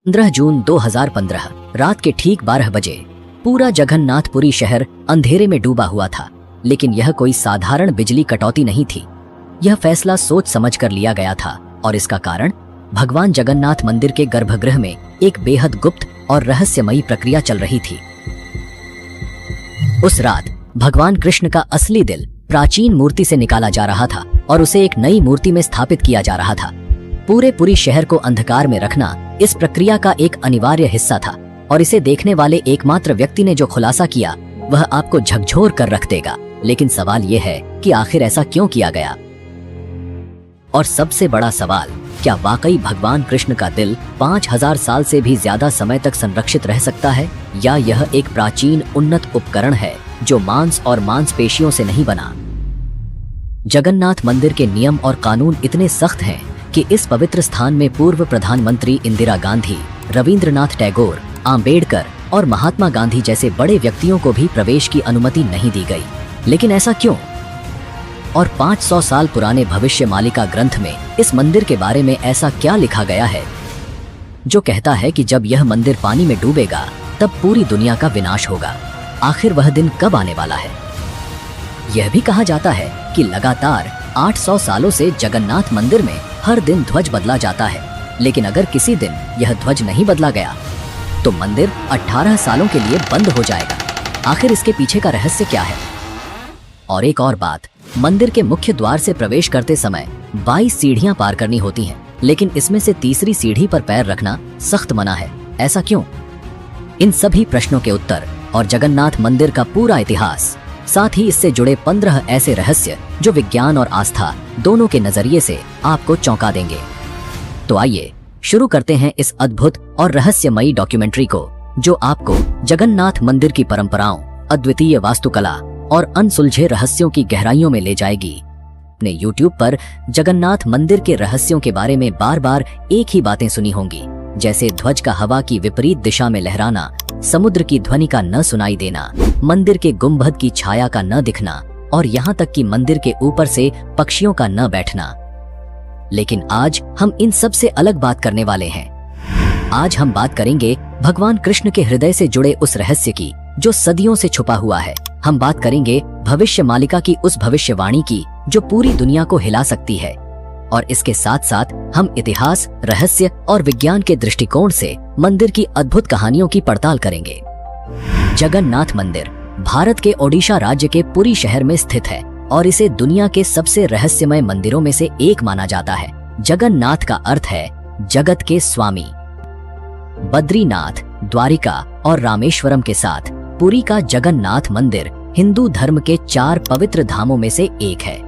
15 जून 2015 रात के ठीक 12 बजे पूरा जगन्नाथपुरी शहर अंधेरे में डूबा हुआ था। लेकिन यह कोई साधारण बिजली कटौती नहीं थी। यह फैसला सोच समझ कर लिया गया था और इसका कारण भगवान जगन्नाथ मंदिर के गर्भगृह में एक बेहद गुप्त और रहस्यमयी प्रक्रिया चल रही थी। उस रात भगवान कृष्ण का असली दिल प्राचीन मूर्ति से निकाला जा रहा था और उसे एक नई मूर्ति में स्थापित किया जा रहा था। पूरे शहर को अंधकार में रखना इस प्रक्रिया का एक अनिवार्य हिस्सा था और इसे देखने वाले एकमात्र व्यक्ति ने जो खुलासा किया वह आपको झकझोर कर रख देगा। लेकिन सवाल यह है कि आखिर ऐसा क्यों किया गया? और सबसे बड़ा सवाल, क्या वाकई भगवान कृष्ण का दिल 5000 साल से भी ज्यादा समय तक संरक्षित रह सकता है, या यह एक प्राचीन उन्नत उपकरण है जो मांस और मांसपेशियों से नहीं बना? जगन्नाथ मंदिर के नियम और कानून इतने सख्त हैं कि इस पवित्र स्थान में पूर्व प्रधानमंत्री इंदिरा गांधी, रविंद्रनाथ टैगोर, आम्बेडकर और महात्मा गांधी जैसे बड़े व्यक्तियों को भी प्रवेश की अनुमति नहीं दी गई। लेकिन ऐसा क्यों? और 500 साल पुराने भविष्यमालिका ग्रंथ में इस मंदिर के बारे में ऐसा क्या लिखा गया है जो कहता है कि जब यह मंदिर पानी में डूबेगा तब पूरी दुनिया का विनाश होगा? आखिर वह दिन कब आने वाला है? यह भी कहा जाता है कि लगातार 800 सालों से जगन्नाथ मंदिर में हर दिन ध्वज बदला जाता है। लेकिन अगर किसी दिन यह ध्वज नहीं बदला गया तो मंदिर 18 सालों के लिए बंद हो जाएगा। आखिर इसके पीछे का रहस्य क्या है? और एक और बात, मंदिर के मुख्य द्वार से प्रवेश करते समय 22 सीढ़ियां पार करनी होती हैं, लेकिन इसमें से तीसरी सीढ़ी पर पैर रखना सख्त मना है। ऐसा क्यों? इन सभी प्रश्नों के उत्तर और जगन्नाथ मंदिर का पूरा इतिहास, साथ ही इससे जुड़े 15 ऐसे रहस्य जो विज्ञान और आस्था दोनों के नजरिए से आपको चौंका देंगे। तो आइए शुरू करते हैं इस अद्भुत और रहस्यमयी डॉक्यूमेंट्री को, जो आपको जगन्नाथ मंदिर की परंपराओं, अद्वितीय वास्तुकला और अनसुलझे रहस्यों की गहराइयों में ले जाएगी। अपने YouTube पर जगन्नाथ मंदिर के रहस्यों के बारे में बार बार एक ही बातें सुनी होंगी, जैसे ध्वज का हवा की विपरीत दिशा में लहराना, समुद्र की ध्वनि का न सुनाई देना, मंदिर के गुंबद की छाया का न दिखना और यहाँ तक कि मंदिर के ऊपर से पक्षियों का न बैठना। लेकिन आज हम इन सब से अलग बात करने वाले हैं। आज हम बात करेंगे भगवान कृष्ण के हृदय से जुड़े उस रहस्य की जो सदियों से छुपा हुआ है। हम बात करेंगे भविष्यमालिका की उस भविष्यवाणी की जो पूरी दुनिया को हिला सकती है। और इसके साथ साथ हम इतिहास, रहस्य और विज्ञान के दृष्टिकोण से मंदिर की अद्भुत कहानियों की पड़ताल करेंगे। जगन्नाथ मंदिर भारत के ओडिशा राज्य के पुरी शहर में स्थित है और इसे दुनिया के सबसे रहस्यमय मंदिरों में से एक माना जाता है। जगन्नाथ का अर्थ है जगत के स्वामी। बद्रीनाथ, द्वारिका और रामेश्वरम के साथ पुरी का जगन्नाथ मंदिर हिंदू धर्म के 4 पवित्र धामों में से एक है।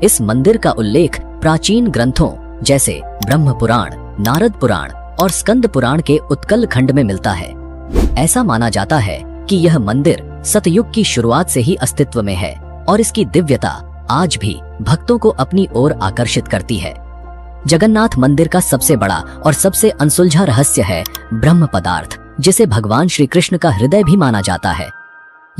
इस मंदिर का उल्लेख प्राचीन ग्रंथों जैसे ब्रह्म पुराण, नारद पुराण और स्कंद पुराण के उत्कल खंड में मिलता है। ऐसा माना जाता है कि यह मंदिर सतयुग की शुरुआत से ही अस्तित्व में है और इसकी दिव्यता आज भी भक्तों को अपनी ओर आकर्षित करती है। जगन्नाथ मंदिर का सबसे बड़ा और सबसे अनसुलझा रहस्य है ब्रह्म पदार्थ, जिसे भगवान श्री कृष्ण का हृदय भी माना जाता है।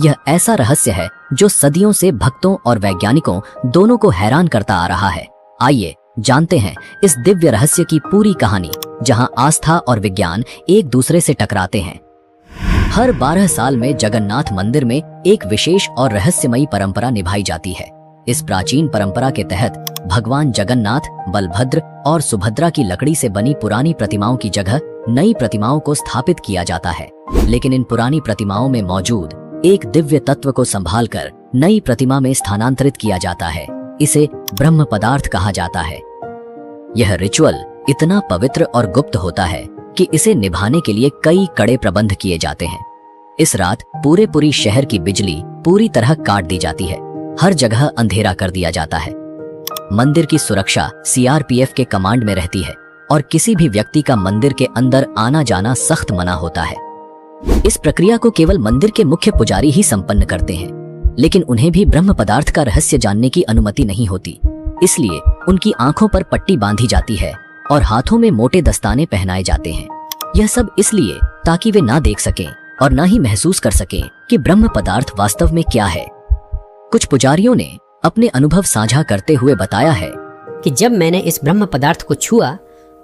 यह ऐसा रहस्य है जो सदियों से भक्तों और वैज्ञानिकों दोनों को हैरान करता आ रहा है। आइए जानते हैं इस दिव्य रहस्य की पूरी कहानी, जहां आस्था और विज्ञान एक दूसरे से टकराते हैं। हर 12 साल में जगन्नाथ मंदिर में एक विशेष और रहस्यमयी परंपरा निभाई जाती है। इस प्राचीन परंपरा के तहत भगवान जगन्नाथ, बलभद्र और सुभद्रा की लकड़ी से बनी पुरानी प्रतिमाओं की जगह नई प्रतिमाओं को स्थापित किया जाता है। लेकिन इन पुरानी प्रतिमाओं में मौजूद एक दिव्य तत्व को संभालकर नई प्रतिमा में स्थानांतरित किया जाता है। इसे ब्रह्म पदार्थ कहा जाता है। यह रिचुअल इतना पवित्र और गुप्त होता है कि इसे निभाने के लिए कई कड़े प्रबंध किए जाते हैं। इस रात पूरी शहर की बिजली पूरी तरह काट दी जाती है। हर जगह अंधेरा कर दिया जाता है। मंदिर की सुरक्षा CRPF के कमांड में रहती है और किसी भी व्यक्ति का मंदिर के अंदर आना जाना सख्त मना होता है। इस प्रक्रिया को केवल मंदिर के मुख्य पुजारी ही संपन्न करते हैं, लेकिन उन्हें भी ब्रह्म पदार्थ का रहस्य जानने की अनुमति नहीं होती। इसलिए उनकी आंखों पर पट्टी बांधी जाती है और हाथों में मोटे दस्ताने पहनाए जाते हैं। यह सब इसलिए ताकि वे ना देख सकें और ना ही महसूस कर सकें कि ब्रह्म पदार्थ वास्तव में क्या है। कुछ पुजारियों ने अपने अनुभव साझा करते हुए बताया है कि जब मैंने इस ब्रह्म पदार्थ को छुआ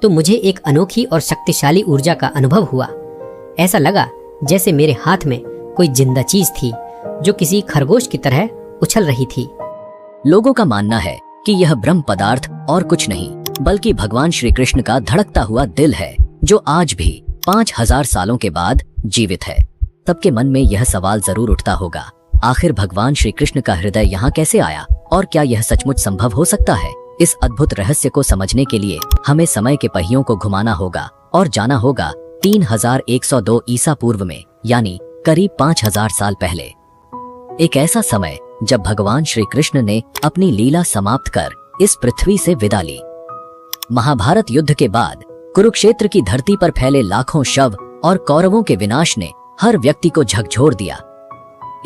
तो मुझे एक अनोखी और शक्तिशाली ऊर्जा का अनुभव हुआ। ऐसा लगा जैसे मेरे हाथ में कोई जिंदा चीज थी जो किसी खरगोश की तरह उछल रही थी। लोगों का मानना है कि यह ब्रह्म पदार्थ और कुछ नहीं बल्कि भगवान श्री कृष्ण का धड़कता हुआ दिल है, जो आज भी 5000 सालों के बाद जीवित है। सबके मन में यह सवाल जरूर उठता होगा, आखिर भगवान श्री कृष्ण का हृदय यहाँ कैसे आया और क्या यह सचमुच संभव हो सकता है? इस अद्भुत रहस्य को समझने के लिए हमें समय के पहियों को घुमाना होगा और जाना होगा 3102 ईसा पूर्व में, यानी करीब 5000 साल पहले। एक ऐसा समय जब भगवान श्री कृष्ण ने अपनी लीला समाप्त कर इस पृथ्वी से विदा ली। महाभारत युद्ध के बाद कुरुक्षेत्र की धरती पर फैले लाखों शव और कौरवों के विनाश ने हर व्यक्ति को झकझोर दिया।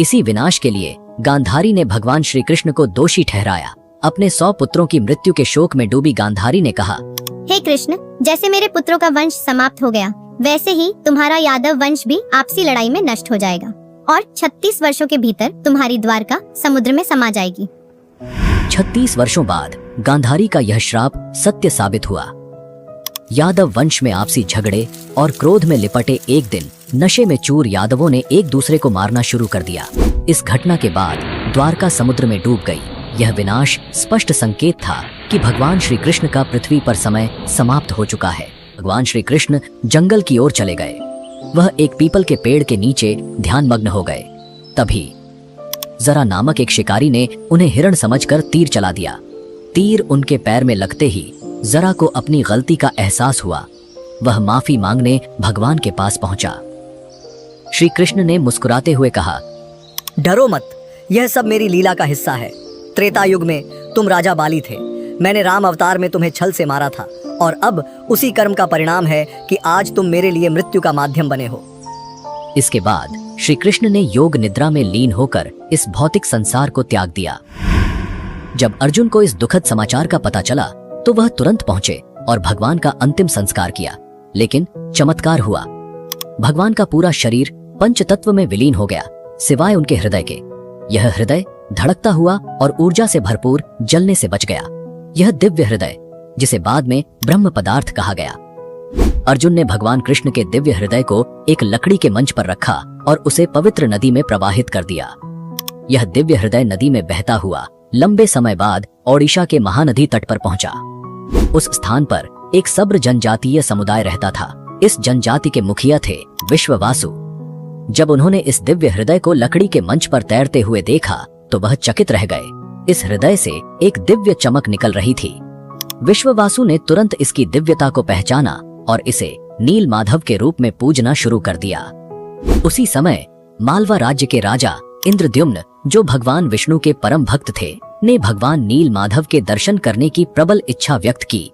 इसी विनाश के लिए गांधारी ने भगवान श्री कृष्ण को दोषी ठहराया। अपने 100 पुत्रों की मृत्यु के शोक में डूबी गांधारी ने कहा, हे कृष्ण, जैसे मेरे पुत्रों का वंश समाप्त हो गया, वैसे ही तुम्हारा यादव वंश भी आपसी लड़ाई में नष्ट हो जाएगा और 36 वर्षों के भीतर तुम्हारी द्वारका समुद्र में समा जाएगी। 36 वर्षों बाद गांधारी का यह श्राप सत्य साबित हुआ। यादव वंश में आपसी झगड़े और क्रोध में लिपटे एक दिन नशे में चूर यादवों ने एक दूसरे को मारना शुरू कर दिया। इस घटना के बाद द्वारका समुद्र में डूब गई। यह विनाश स्पष्ट संकेत था कि भगवान श्री कृष्ण का पृथ्वी पर समय समाप्त हो चुका है। भगवान श्री कृष्ण जंगल की ओर चले गए। वह एक पीपल के पेड़ के नीचे ध्यानमग्न हो गए। तभी जरा नामक एक शिकारी ने उन्हें हिरण समझकर तीर चला दिया। तीर उनके पैर में लगते ही जरा को अपनी गलती का एहसास हुआ। वह माफी मांगने भगवान के पास पहुंचा। श्री कृष्ण ने मुस्कुराते हुए कहा, डरो मत, यह सब मेरी लीला का हिस्सा है। त्रेता युग में तुम राजा बाली थे। मैंने राम अवतार में तुम्हें छल से मारा था और अब उसी कर्म का परिणाम है कि आज तुम मेरे लिए मृत्यु का माध्यम बने हो। इसके बाद श्री कृष्ण ने योग निद्रा में लीन होकर इस भौतिक संसार को त्याग दिया। जब अर्जुन को इस दुखद समाचार का पता चला तो वह तुरंत पहुंचे और भगवान का अंतिम संस्कार किया। लेकिन चमत्कार हुआ, भगवान का पूरा शरीर पंचतत्व में विलीन हो गया, सिवाय उनके हृदय के। यह हृदय धड़कता हुआ और ऊर्जा से भरपूर जलने से बच गया। यह दिव्य हृदय, जिसे बाद में ब्रह्म पदार्थ कहा गया। अर्जुन ने भगवान कृष्ण के दिव्य हृदय को एक लकड़ी के मंच पर रखा और उसे पवित्र नदी में प्रवाहित कर दिया। यह दिव्य हृदय नदी में बहता हुआ लंबे समय बाद ओडिशा के महानदी तट पर पहुंचा। उस स्थान पर एक सब्र जनजातीय समुदाय रहता था। इस जनजाति के मुखिया थे विश्ववासु। जब उन्होंने इस दिव्य हृदय को लकड़ी के मंच पर तैरते हुए देखा तो वह चकित रह गए। इस हृदय से एक दिव्य चमक निकल रही थी। विश्ववासु ने तुरंत इसकी दिव्यता को पहचाना और इसे नील माधव के रूप में पूजना शुरू कर दिया। उसी समय मालवा राज्य के राजा इंद्रद्युम्न, जो भगवान विष्णु के परम भक्त थे, ने भगवान नील माधव के दर्शन करने की प्रबल इच्छा व्यक्त की।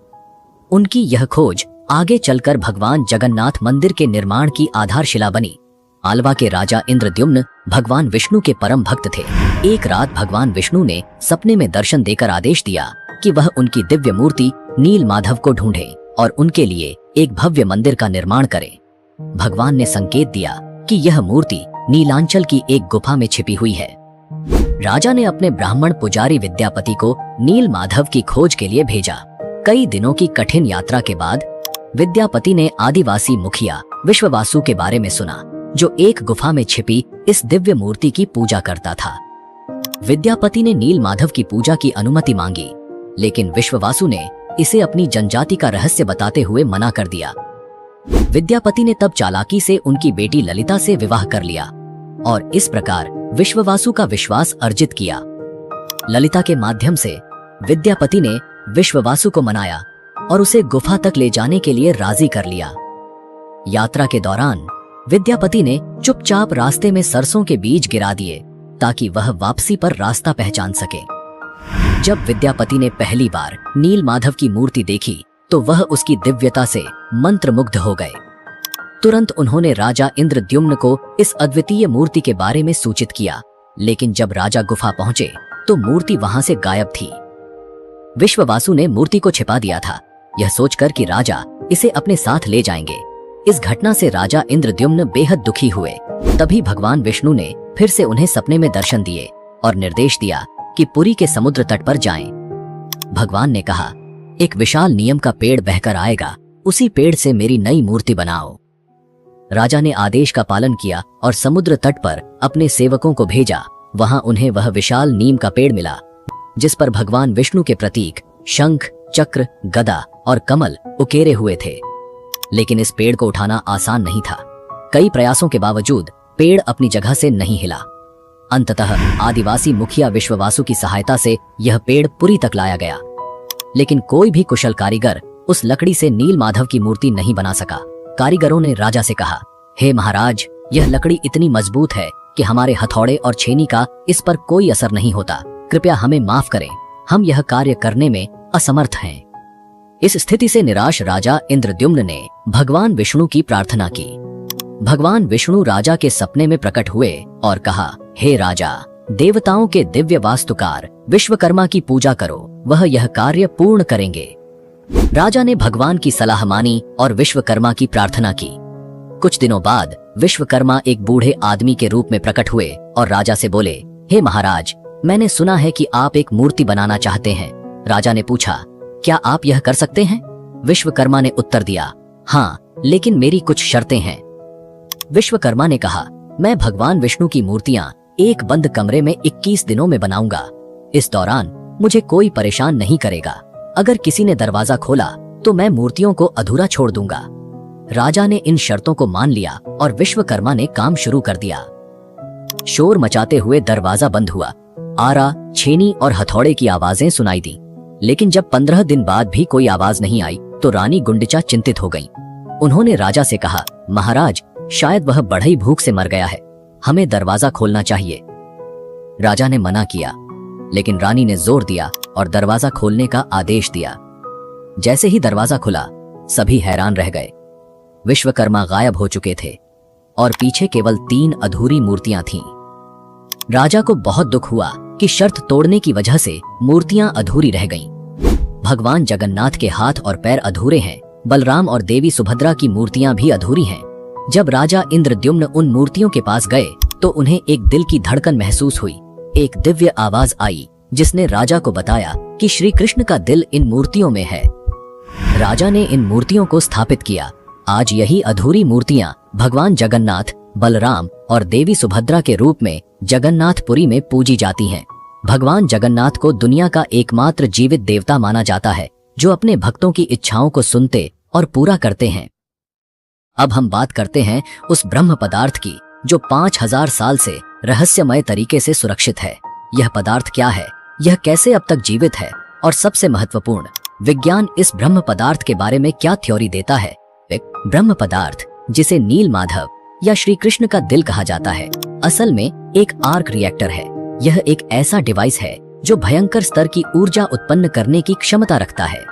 उनकी यह खोज आगे चलकर भगवान जगन्नाथ मंदिर के निर्माण की आधारशिला बनी। मालवा के राजा इंद्रद्युम्न भगवान विष्णु के परम भक्त थे। एक रात भगवान विष्णु ने सपने में दर्शन देकर आदेश दिया कि वह उनकी दिव्य मूर्ति नील माधव को ढूंढे और उनके लिए एक भव्य मंदिर का निर्माण करें। भगवान ने संकेत दिया कि यह मूर्ति नीलांचल की एक गुफा में छिपी हुई है। राजा ने अपने ब्राह्मण पुजारी विद्यापति को नील माधव की खोज के लिए भेजा। कई दिनों की कठिन यात्रा के बाद विद्यापति ने आदिवासी मुखिया विश्ववासु के बारे में सुना, जो एक गुफा में छिपी इस दिव्य मूर्ति की पूजा करता था। विद्यापति ने नील माधव की पूजा की अनुमति मांगी, लेकिन विश्ववासु ने इसे अपनी जनजाति का रहस्य बताते हुए मना कर दिया। विद्यापति ने तब चालाकी से उनकी बेटी ललिता से विवाह कर लिया और इस प्रकार विश्ववासु का विश्वास अर्जित किया। ललिता के माध्यम से विद्यापति ने विश्ववासु को मनाया और उसे गुफा तक ले जाने के लिए राजी कर लिया। यात्रा के दौरान विद्यापति ने चुपचाप रास्ते में सरसों के बीज गिरा दिए ताकि वह वापसी पर रास्ता पहचान सके। जब विद्यापति ने पहली बार नील माधव की मूर्ति देखी तो वह उसकी दिव्यता से मंत्रमुग्ध हो गए। तुरंत उन्होंने राजा इंद्रद्युम्न को इस अद्वितीय मूर्ति के बारे में सूचित किया, लेकिन जब राजा गुफा पहुंचे तो मूर्ति वहां से गायब थी। विश्ववासु ने मूर्ति को छिपा दिया था, यह सोचकर कि राजा इसे अपने साथ ले जाएंगे। इस घटना से राजा इंद्रद्युम्न बेहद दुखी हुए। तभी भगवान विष्णु ने फिर से उन्हें सपने में दर्शन दिए और निर्देश दिया कि पुरी के समुद्र तट पर जाएं। भगवान ने कहा, एक विशाल नीम का पेड़ बहकर आएगा उसी पेड़ से मेरी नई मूर्ति बनाओ। राजा ने आदेश का पालन किया और समुद्र तट पर अपने सेवकों को भेजा। वहां उन्हें वह विशाल नीम का पेड़ मिला जिस पर भगवान विष्णु के प्रतीक शंख, चक्र, गदा और कमल उकेरे हुए थे। लेकिन इस पेड़ को उठाना आसान नहीं था। कई प्रयासों के बावजूद पेड़ अपनी जगह से नहीं हिला। अंततः आदिवासी मुखिया विश्ववासु की सहायता से यह पेड़ पुरी तक लाया गया। लेकिन कोई भी कुशल कारीगर उस लकड़ी से नील माधव की मूर्ति नहीं बना सका। कारीगरों ने राजा से कहा, हे महाराज, यह लकड़ी इतनी मजबूत है कि हमारे हथौड़े और छेनी का इस पर कोई असर नहीं होता। कृपया हमें माफ करें, हम यह कार्य करने में असमर्थ हैं। इस स्थिति से निराश राजा इंद्रद्युम्न ने भगवान विष्णु की प्रार्थना की। भगवान विष्णु राजा के सपने में प्रकट हुए और कहा, हे राजा, देवताओं के दिव्य वास्तुकार विश्वकर्मा की पूजा करो, वह यह कार्य पूर्ण करेंगे। राजा ने भगवान की सलाह मानी और विश्वकर्मा की प्रार्थना की। कुछ दिनों बाद विश्वकर्मा एक बूढ़े आदमी के रूप में प्रकट हुए और राजा से बोले, हे महाराज, मैंने सुना है कि आप एक मूर्ति बनाना चाहते हैं। राजा ने पूछा, क्या आप यह कर सकते हैं? विश्वकर्मा ने उत्तर दिया, हाँ, लेकिन मेरी कुछ शर्तें हैं। विश्वकर्मा ने कहा, मैं भगवान विष्णु की मूर्तियां एक बंद कमरे में 21 दिनों में बनाऊंगा। इस दौरान मुझे कोई परेशान नहीं करेगा। अगर किसी ने दरवाजा खोला तो मैं मूर्तियों को अधूरा छोड़ दूंगा। राजा ने इन शर्तों को मान लिया और विश्वकर्मा ने काम शुरू कर दिया। शोर मचाते हुए दरवाजा बंद हुआ। आरा, छेनी और हथौड़े की आवाजें सुनाई दी। लेकिन जब 15 दिन बाद भी कोई आवाज नहीं आई तो रानी गुंडिचा चिंतित हो गईं। उन्होंने राजा से कहा, महाराज, शायद वह बढ़ई भूख से मर गया है, हमें दरवाजा खोलना चाहिए। राजा ने मना किया, लेकिन रानी ने जोर दिया और दरवाजा खोलने का आदेश दिया। जैसे ही दरवाजा खुला, सभी हैरान रह गए। विश्वकर्मा गायब हो चुके थे और पीछे केवल 3 अधूरी मूर्तियां थीं। राजा को बहुत दुख हुआ कि शर्त तोड़ने की वजह से मूर्तियां अधूरी रह गईं। भगवान जगन्नाथ के हाथ और पैर अधूरे हैं, बलराम और देवी सुभद्रा की मूर्तियां भी अधूरी हैं। जब राजा इंद्रद्युम्न उन मूर्तियों के पास गए तो उन्हें एक दिल की धड़कन महसूस हुई। एक दिव्य आवाज आई जिसने राजा को बताया कि श्री कृष्ण का दिल इन मूर्तियों में है। राजा ने इन मूर्तियों को स्थापित किया। आज यही अधूरी मूर्तियां भगवान जगन्नाथ, बलराम और देवी सुभद्रा के रूप में जगन्नाथपुरी में पूजी जाती हैं। भगवान जगन्नाथ को दुनिया का एकमात्र जीवित देवता माना जाता है जो अपने भक्तों की इच्छाओं को सुनते और पूरा करते हैं। अब हम बात करते हैं उस ब्रह्म पदार्थ की जो 5000 साल से रहस्यमय तरीके से सुरक्षित है। यह पदार्थ क्या है, यह कैसे अब तक जीवित है, और सबसे महत्वपूर्ण, विज्ञान इस ब्रह्म पदार्थ के बारे में क्या थ्योरी देता है। ब्रह्म पदार्थ, जिसे नील माधव या श्री कृष्ण का दिल कहा जाता है, असल में एक आर्क रिएक्टर है। यह एक ऐसा डिवाइस है जो भयंकर स्तर की ऊर्जा उत्पन्न करने की क्षमता रखता है।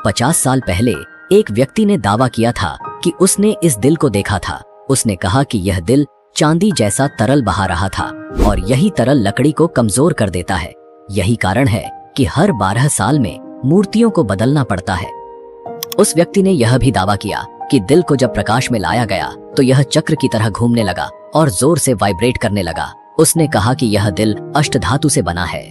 50 साल पहले एक व्यक्ति ने दावा किया था कि उसने इस दिल को देखा था। उसने कहा कि यह दिल चांदी जैसा तरल बहा रहा था और यही तरल लकड़ी को कमजोर कर देता है। यही कारण है कि हर 12 साल में मूर्तियों को बदलना पड़ता है। उस व्यक्ति ने यह भी दावा किया कि दिल को जब प्रकाश में लाया गया तो यह चक्र की तरह घूमने लगा और जोर से वाइब्रेट करने लगा। उसने कहा कि यह दिल अष्टधातु से बना है।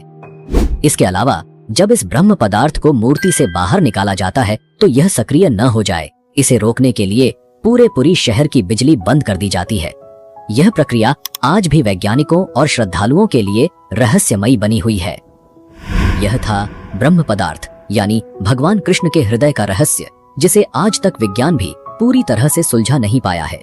इसके अलावा जब इस ब्रह्म पदार्थ को मूर्ति से बाहर निकाला जाता है तो यह सक्रिय न हो जाए, इसे रोकने के लिए पूरे शहर की बिजली बंद कर दी जाती है। यह प्रक्रिया आज भी वैज्ञानिकों और श्रद्धालुओं के लिए रहस्यमयी बनी हुई है। यह था ब्रह्म पदार्थ यानी भगवान कृष्ण के हृदय का रहस्य, जिसे आज तक विज्ञान भी पूरी तरह से सुलझा नहीं पाया है।